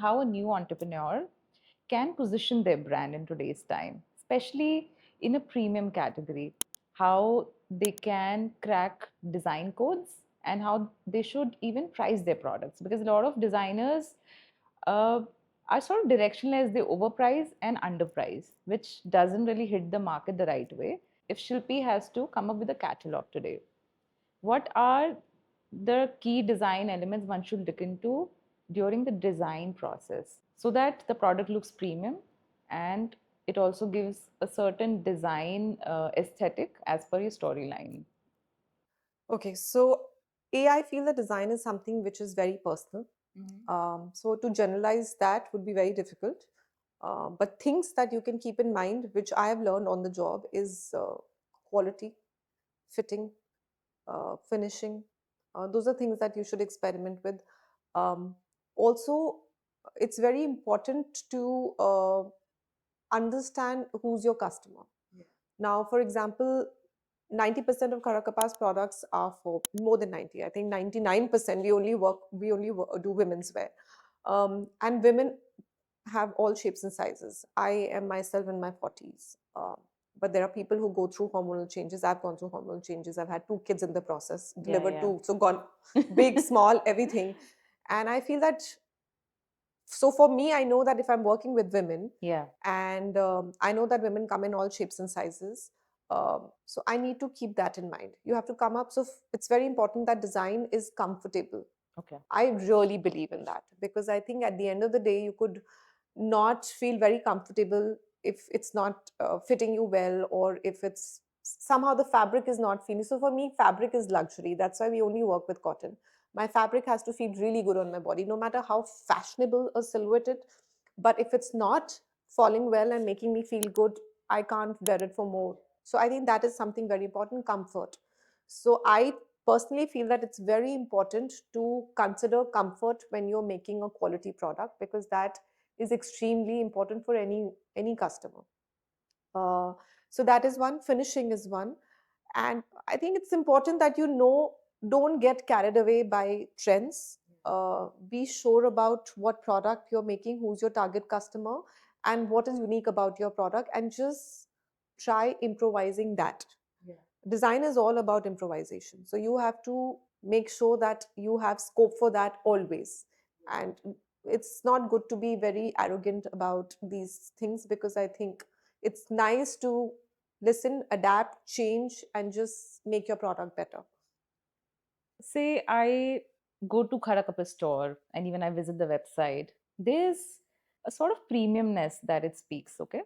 how a new entrepreneur can position their brand in today's time, especially in a premium category, how they can crack design codes and how they should even price their products. Because a lot of designers uh, are sort of directionless, they overprice and underprice, which doesn't really hit the market the right way. If Shilpi has to come up with a catalog today, what are the key design elements one should look into during the design process so that the product looks premium and it also gives a certain design aesthetic as per your storyline? Okay, so I feel that design is something which is very personal. Mhm. So to generalize that would be very difficult. But things that you can keep in mind, which I have learned on the job, is quality, fitting, finishing. Those are things that you should experiment with. Um, Also, it's very important to understand who's your customer. Yeah. Now, for example, 90% of Khara Kapas products are for more than 90. I think 99% do women's wear. And women have all shapes and sizes. I am myself in my 40s. But there are people who go through hormonal changes. I've gone through hormonal changes. I've had two kids in the process, Yeah, delivered yeah. two, so gone big, small, everything. And I feel that, so for me, I know that if I'm working with women, Yeah. and I know that women come in all shapes and sizes, so I need to keep that in mind. You have to come up, so it's very important that design is comfortable. Okay. I really believe in that, because I think at the end of the day, you could not feel very comfortable if it's not fitting you well, or if it's somehow the fabric is not feeling. So for me, fabric is luxury. That's why we only work with cotton. My fabric has to feel really good on my body, no matter how fashionable a silhouette is. But if it's not falling well and making me feel good, I can't wear it for more. So I think that is something very important, comfort. So I personally feel that it's very important to consider comfort when you're making a quality product, because that is extremely important for any customer. Uh, so that is one. Finishing is one, and I think it's important that don't get carried away by trends. Be sure about what product you're making, who's your target customer, and what is unique about your product, and just try improvising that. Yeah. Design is all about improvisation, so you have to make sure that you have scope for that always. And it's not good to be very arrogant about these things, because I think it's nice to listen, adapt, change, and just make your product better. Say I go to Khara Kapas store and even I visit the website, there's a sort of premiumness that it speaks, okay?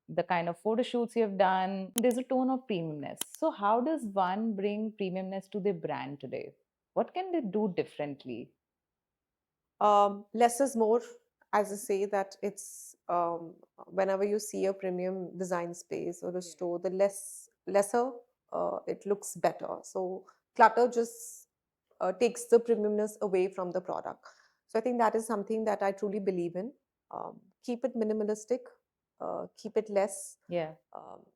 The kind of photo shoots you have done, there's a tone of premiumness. So, how does one bring premiumness to their brand today? What can they do differently? Less is more, as I say, that it's whenever you see a premium design space or a Yeah. store, the lesser it looks better. So clutter just takes the premiumness away from the product. So I think that is something that I truly believe in. Keep it minimalistic, keep it less, Yeah.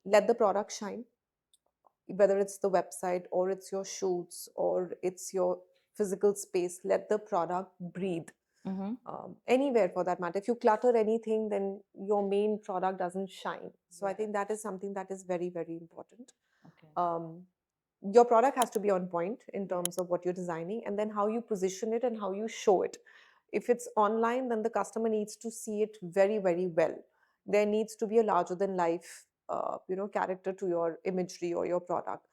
let the product shine, whether it's the website or it's your shoots or it's your physical space. Let the product breathe, Mm-hmm. anywhere for that matter. If you clutter anything, then your main product doesn't shine. So I Yeah. think that is something that is very, very important. Okay. um, your product has to be on point in Yeah. terms of what you're designing, and then how you position it and how you show it. If it's online, then the customer needs to see it very, very well. There needs to be a larger than life character to your imagery or your product.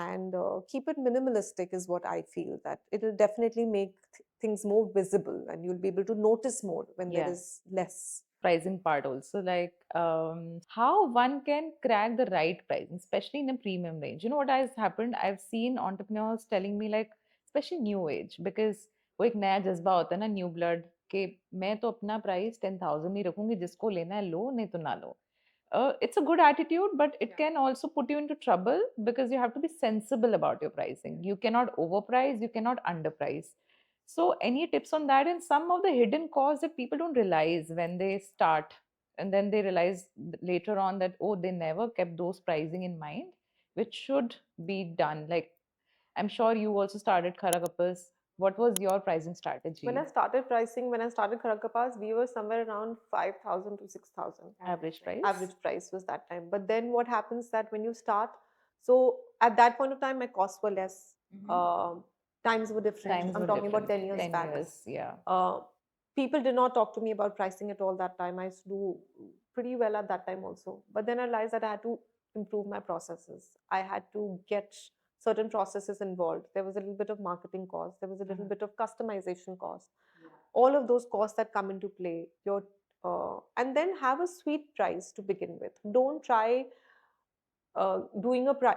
And keep it minimalistic is what I feel, that it'll definitely make things more visible, and you'll be able to notice more when there Yeah. is less. Pricing part also, like how one can crack the right price, especially in a premium range. You know what has happened, I've seen entrepreneurs telling me, like especially new age, because वो एक नया जज्बा होता है ना, new blood के मैं तो अपना प्राइस 10,000 नहीं रखूंगी, जिसको लेना है लो, नहीं तो ना लो. It's a good attitude, but it can also put you into trouble because you have to be sensible about your pricing. You cannot overprice, you cannot underprice. So, any tips on that? And some of the hidden costs that people don't realize when they start, and then they realize later on that, oh, they never kept those pricing in mind, which should be done. Like, I'm sure you also started Khara Kapas What was your pricing When I strategy? started pricing, when I started Khara Kapas, we were somewhere around 5,000 to 6,000. Average price? Average price was that time. But then what happens that when you start, so at that point of time, my costs were less. Um, Times were different. Times I'm were talking about different. 10 years 10 back. years, yeah. Uh, People did not talk to me about pricing at all that time. I used to do pretty well at that time also. But then I realized that I had to improve my processes. I had to get certain processes involved. There was a little bit of marketing cost. There was a little bit of customization cost. All of those costs that come into play. And then have a sweet price to begin with. Don't try doing a price.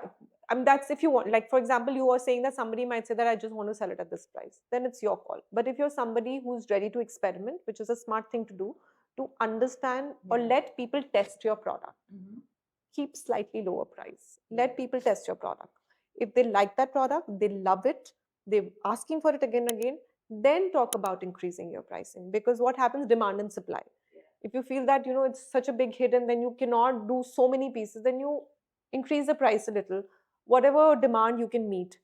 I mean, that's if you want. Like for example, you are saying that somebody might say that I just want to sell it at this price. Then it's your call. But if you're somebody who's ready to experiment, which is a smart thing to do, to understand or let people test your product, keep slightly lower price. Let people test your product. If they like that product, they love it, they're asking for it again and again, then talk about increasing your pricing. Because what happens, demand and supply. If you feel that it's such a big hit and then you cannot do so many pieces, then you increase the price a little, whatever demand you can meet,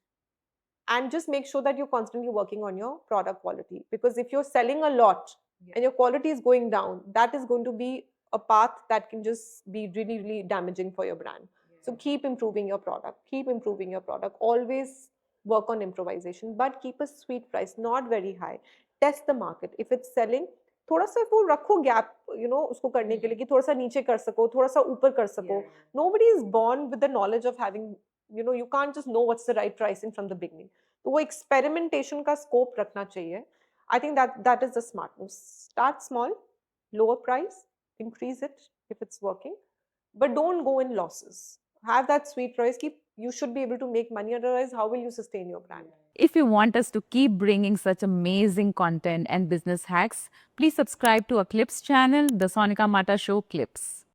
and just make sure that you're constantly working on your product quality. Because if you're selling a lot and your quality is going down, that is going to be a path that can just be really really damaging for your brand. So keep improving your product, keep improving your product, always work on improvisation, but keep a sweet price, not very high. Test the market. If it's selling, थोड़ा सा वो रखो gap उसको करने के लिए कि थोड़ा सा नीचे कर सको, थोड़ा सा ऊपर कर सको. Nobody is born with the knowledge of having, you can't just know what's the right pricing from the beginning. तो वो एक्सपेरिमेंटेशन का स्कोप रखना चाहिए. I think that is the smart move. Start small, lower price, increase it if it's working, but don't go in losses. Have that sweet price. You should be able to make money, otherwise how will you sustain your brand? If you want us to keep bringing such amazing content and business hacks, please subscribe to our Clips channel, The Sonika Mata Show Clips.